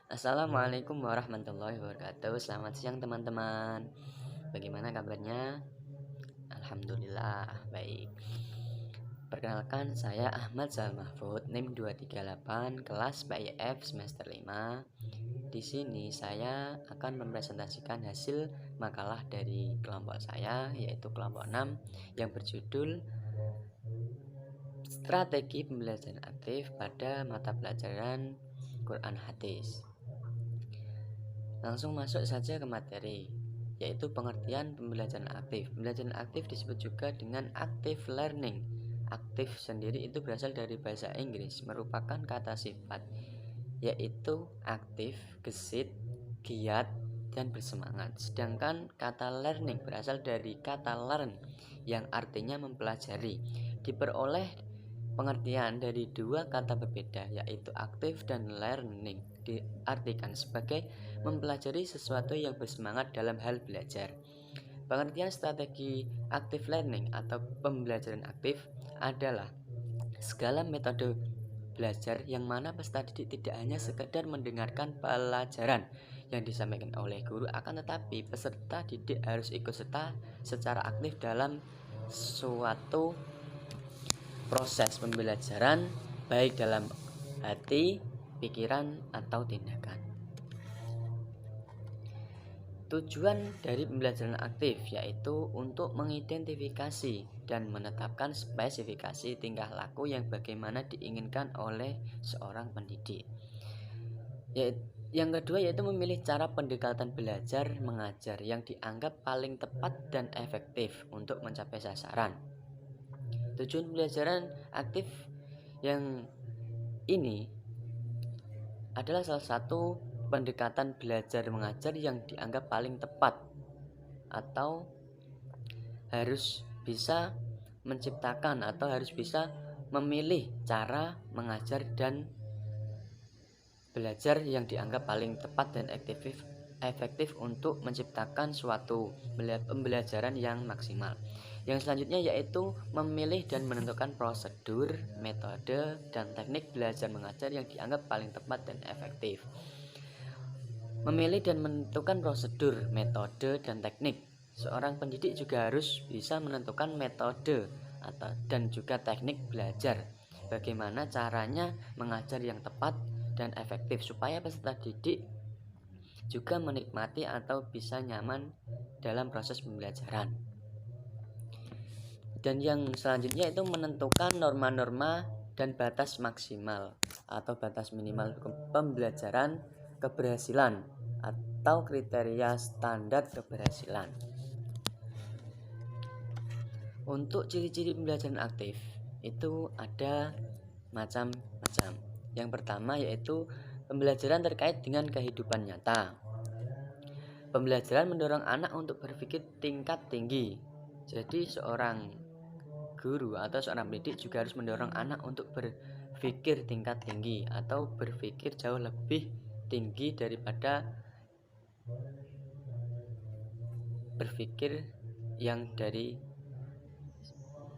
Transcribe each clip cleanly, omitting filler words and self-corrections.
Assalamualaikum warahmatullahi wabarakatuh. Selamat siang teman-teman. Bagaimana kabarnya? Alhamdulillah baik. Perkenalkan saya Ahmad Mahfud, NIM 238, kelas PIF semester 5. Di sini saya akan mempresentasikan hasil makalah dari kelompok saya, yaitu kelompok 6 yang berjudul Strategi Pembelajaran Aktif pada Mata Pelajaran Quran Hadis. Langsung masuk saja ke materi, yaitu pengertian pembelajaran aktif. Pembelajaran aktif disebut juga dengan active learning. Aktif sendiri itu berasal dari bahasa Inggris, merupakan kata sifat, yaitu aktif, gesit, giat, dan bersemangat. Sedangkan kata learning berasal dari kata learn, yang artinya mempelajari. Diperoleh pengertian dari dua kata berbeda, yaitu aktif dan learning, diartikan sebagai mempelajari sesuatu yang bersemangat dalam hal belajar. Pengertian strategi active learning atau pembelajaran aktif adalah segala metode belajar yang mana peserta didik tidak hanya sekedar mendengarkan pelajaran yang disampaikan oleh guru, akan tetapi peserta didik harus ikut serta secara aktif dalam suatu proses pembelajaran, baik dalam hati, pikiran, atau tindakan. Tujuan dari pembelajaran aktif yaitu untuk mengidentifikasi dan menetapkan spesifikasi tingkah laku yang bagaimana diinginkan oleh seorang pendidik. Yang kedua yaitu memilih cara pendekatan belajar mengajar yang dianggap paling tepat dan efektif untuk mencapai sasaran. Tujuan pembelajaran aktif yang ini adalah salah satu pendekatan belajar mengajar yang dianggap paling tepat atau harus bisa menciptakan atau harus bisa memilih cara mengajar dan belajar yang dianggap paling tepat dan efektif untuk menciptakan suatu pembelajaran yang maksimal. Yang selanjutnya yaitu memilih dan menentukan prosedur, metode, dan teknik belajar mengajar yang dianggap paling tepat dan efektif. Memilih dan menentukan prosedur, metode, dan teknik. Seorang pendidik juga harus bisa menentukan metode dan juga teknik belajar. Bagaimana caranya mengajar yang tepat dan efektif supaya peserta didik juga menikmati atau bisa nyaman dalam proses pembelajaran. Dan yang selanjutnya itu menentukan norma-norma dan batas maksimal atau batas minimal pembelajaran keberhasilan atau kriteria standar keberhasilan. Untuk ciri-ciri pembelajaran aktif itu ada macam-macam. Yang pertama yaitu pembelajaran terkait dengan kehidupan nyata. Pembelajaran mendorong anak untuk berpikir tingkat tinggi. Jadi seorang guru atau seorang pendidik juga harus mendorong anak untuk berpikir tingkat tinggi atau berpikir jauh lebih tinggi daripada berpikir yang dari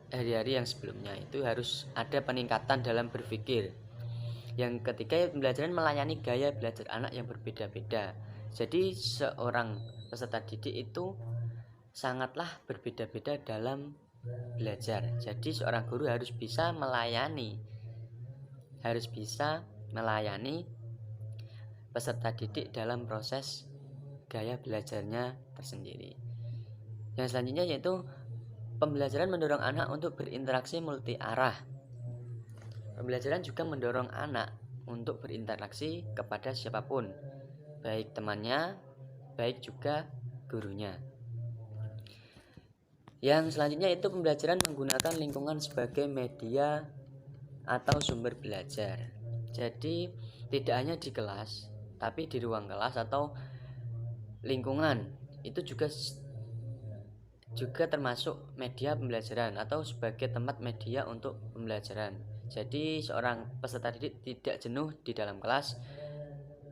hari-hari yang sebelumnya. Itu harus ada peningkatan dalam berpikir. Yang ketiga, pembelajaran melayani gaya belajar anak yang berbeda-beda. Jadi seorang peserta didik itu sangatlah berbeda-beda dalam belajar. Jadi seorang guru harus bisa melayani peserta didik dalam proses gaya belajarnya tersendiri. Yang selanjutnya yaitu pembelajaran mendorong anak untuk berinteraksi multi arah. Pembelajaran juga mendorong anak untuk berinteraksi kepada siapapun, baik temannya, baik juga gurunya. Yang selanjutnya itu pembelajaran menggunakan lingkungan sebagai media atau sumber belajar. Jadi tidak hanya di kelas, tapi di ruang kelas atau lingkungan itu juga termasuk media pembelajaran atau sebagai tempat media untuk pembelajaran. Jadi seorang peserta didik tidak jenuh di dalam kelas,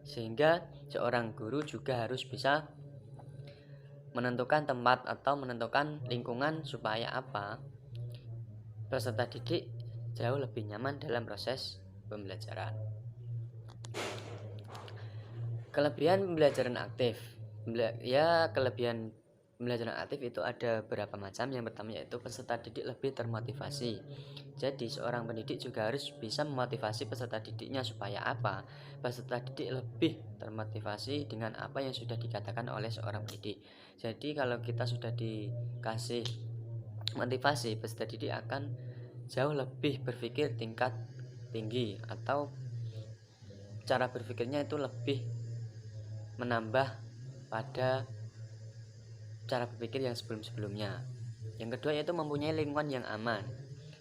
sehingga seorang guru juga harus bisa menentukan tempat atau menentukan lingkungan supaya peserta didik jauh lebih nyaman dalam proses pembelajaran. Kelebihan pembelajaran aktif. Kelebihan pembelajaran aktif itu ada beberapa macam. Yang pertama yaitu peserta didik lebih termotivasi. Jadi seorang pendidik juga harus bisa memotivasi peserta didiknya supaya apa? Peserta didik lebih termotivasi dengan apa yang sudah dikatakan oleh seorang pendidik. Jadi kalau kita sudah dikasih motivasi, peserta didik akan jauh lebih berpikir tingkat tinggi, atau cara berpikirnya itu lebih menambah pada cara berpikir yang sebelum-sebelumnya. Yang kedua yaitu mempunyai lingkungan yang aman.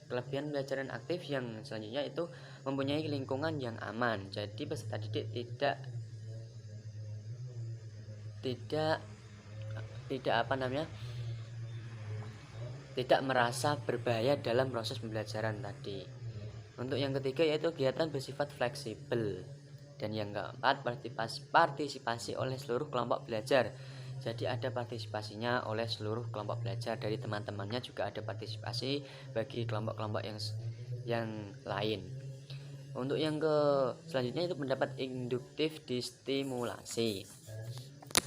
Kelebihan pembelajaran aktif yang selanjutnya itu mempunyai lingkungan yang aman. Jadi peserta didik tidak merasa berbahaya dalam proses pembelajaran tadi. Untuk yang ketiga yaitu kegiatan bersifat fleksibel. Dan yang keempat, partisipasi oleh seluruh kelompok belajar. Jadi ada partisipasinya oleh seluruh kelompok belajar, dari teman-temannya juga ada partisipasi bagi kelompok-kelompok yang lain. Untuk yang selanjutnya itu pendapat induktif distimulasi.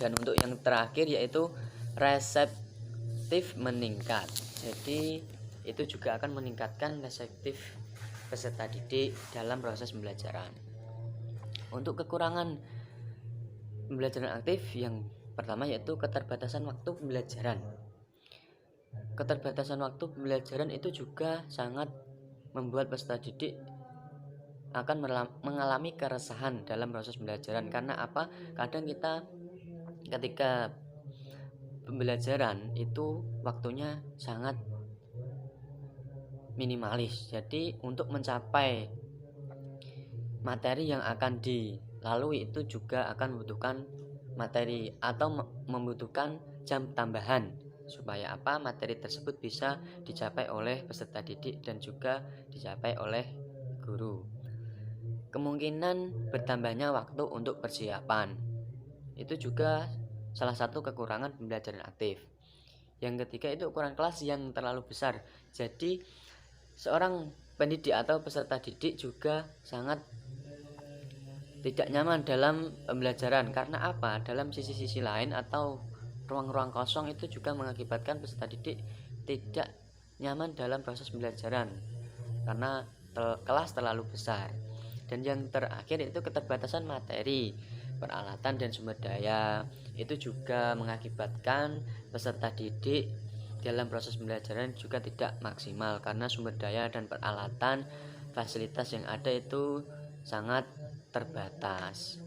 Dan untuk yang terakhir yaitu reseptif meningkat. Jadi itu juga akan meningkatkan reseptif peserta didik dalam proses pembelajaran. Untuk kekurangan pembelajaran aktif yang pertama yaitu keterbatasan waktu pembelajaran. Keterbatasan waktu pembelajaran itu juga sangat membuat peserta didik akan mengalami keresahan dalam proses pembelajaran. Karena apa? Kadang kita ketika pembelajaran itu waktunya sangat minimalis. Jadi untuk mencapai materi yang akan dilalui itu juga akan membutuhkan materi atau membutuhkan jam tambahan supaya apa? Materi tersebut bisa dicapai oleh peserta didik dan juga dicapai oleh guru. Kemungkinan bertambahnya waktu untuk persiapan itu juga salah satu kekurangan pembelajaran aktif. Yang ketiga itu ukuran kelas yang terlalu besar. Jadi seorang pendidik atau peserta didik juga sangat tidak nyaman dalam pembelajaran. Karena apa? Dalam sisi-sisi lain atau ruang-ruang kosong itu juga mengakibatkan peserta didik tidak nyaman dalam proses pembelajaran karena kelas terlalu besar. Dan yang terakhir itu keterbatasan materi, peralatan dan sumber daya. Itu juga mengakibatkan peserta didik dalam proses pembelajaran juga tidak maksimal karena sumber daya dan peralatan fasilitas yang ada itu sangat terbatas.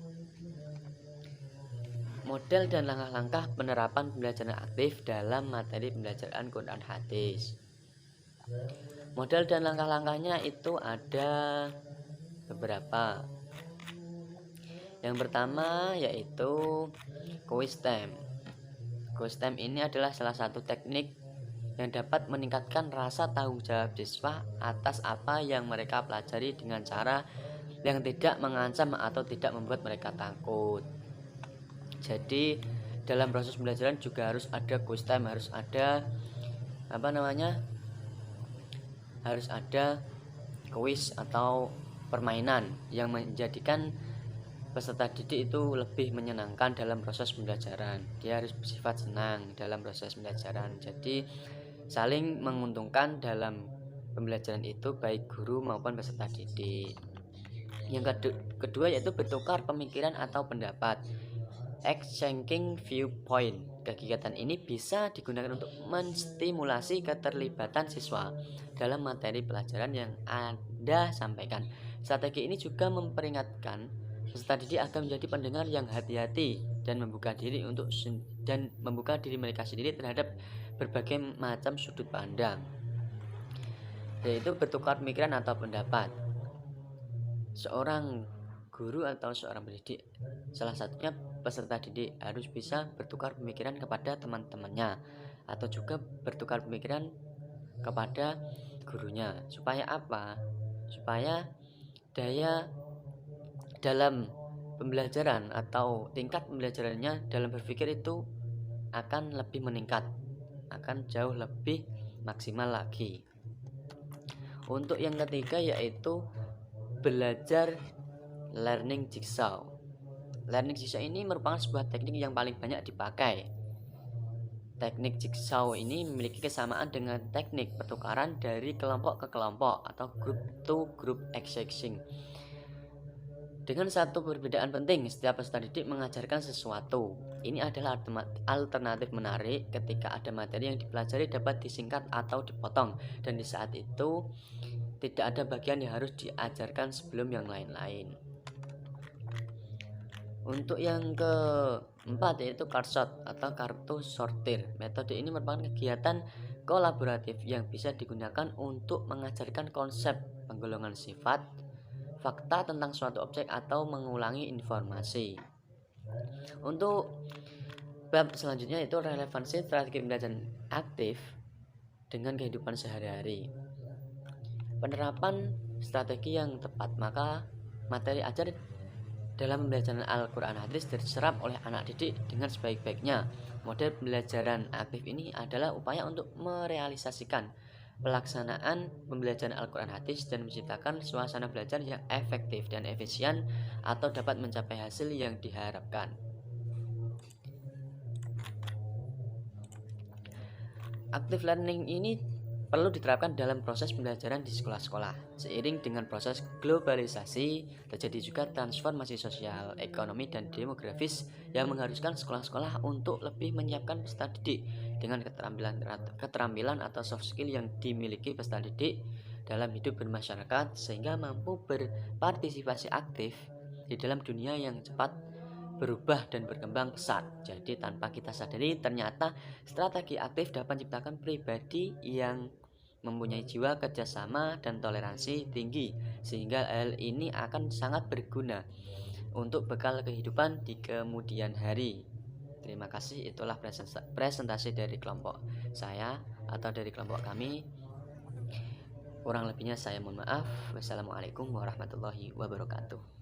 Model dan langkah-langkah penerapan pembelajaran aktif dalam materi pembelajaran Quran Hadis. Model dan langkah-langkahnya itu ada beberapa. Yang pertama yaitu quiz time. Quiz time ini adalah salah satu teknik yang dapat meningkatkan rasa tanggung jawab siswa atas apa yang mereka pelajari dengan cara yang tidak mengancam atau tidak membuat mereka takut. Jadi dalam proses pembelajaran juga harus ada quiz time, harus ada harus ada quiz atau permainan yang menjadikan peserta didik itu lebih menyenangkan dalam proses pembelajaran. Dia harus bersifat senang dalam proses pembelajaran. Jadi saling menguntungkan dalam pembelajaran itu baik guru maupun peserta didik. Yang kedua yaitu bertukar pemikiran atau pendapat, exchanging viewpoint. Kegiatan ini bisa digunakan untuk menstimulasi keterlibatan siswa dalam materi pelajaran yang Anda sampaikan. Strategi ini juga memperingatkan peserta didik akan menjadi pendengar yang hati-hati dan membuka diri mereka sendiri terhadap berbagai macam sudut pandang. Yaitu bertukar pemikiran atau pendapat. Seorang guru atau seorang pendidik, salah satunya peserta didik, harus bisa bertukar pemikiran kepada teman-temannya atau juga bertukar pemikiran kepada gurunya. Supaya apa? Supaya daya dalam pembelajaran atau tingkat pembelajarannya dalam berpikir itu akan lebih meningkat, akan jauh lebih maksimal lagi. Untuk yang ketiga yaitu belajar learning jigsaw. Learning jigsaw ini merupakan sebuah teknik yang paling banyak dipakai. Teknik jigsaw ini memiliki kesamaan dengan teknik pertukaran dari kelompok ke kelompok atau group to group exchanging. Dengan satu perbedaan penting, setiap peserta didik mengajarkan sesuatu. Ini adalah alternatif menarik ketika ada materi yang dipelajari dapat disingkat atau dipotong, dan di saat itu tidak ada bagian yang harus diajarkan sebelum yang lain-lain. Untuk yang keempat yaitu card sort atau kartu sortir. Metode ini merupakan kegiatan kolaboratif yang bisa digunakan untuk mengajarkan konsep penggolongan sifat, fakta tentang suatu objek atau mengulangi informasi. Untuk bab selanjutnya itu relevansi strategi pembelajaran aktif dengan kehidupan sehari-hari. Penerapan strategi yang tepat, maka materi ajar dalam pembelajaran Al-Quran hadis diserap oleh anak didik dengan sebaik-baiknya. Model pembelajaran aktif ini adalah upaya untuk merealisasikan pelaksanaan pembelajaran Al-Quran hadis dan menciptakan suasana belajar yang efektif dan efisien atau dapat mencapai hasil yang diharapkan. Active learning ini perlu diterapkan dalam proses pembelajaran di sekolah-sekolah. Seiring dengan proses globalisasi, terjadi juga transformasi sosial, ekonomi, dan demografis yang mengharuskan sekolah-sekolah untuk lebih menyiapkan peserta didik dengan keterampilan atau soft skill yang dimiliki peserta didik dalam hidup bermasyarakat sehingga mampu berpartisipasi aktif di dalam dunia yang cepat berubah dan berkembang pesat. Jadi tanpa kita sadari ternyata strategi aktif dapat menciptakan pribadi yang mempunyai jiwa kerjasama dan toleransi tinggi, sehingga hal ini akan sangat berguna untuk bekal kehidupan di kemudian hari. Terima kasih, itulah presentasi dari kelompok saya atau dari kelompok kami. Kurang lebihnya saya mohon maaf. Wassalamualaikum warahmatullahi wabarakatuh.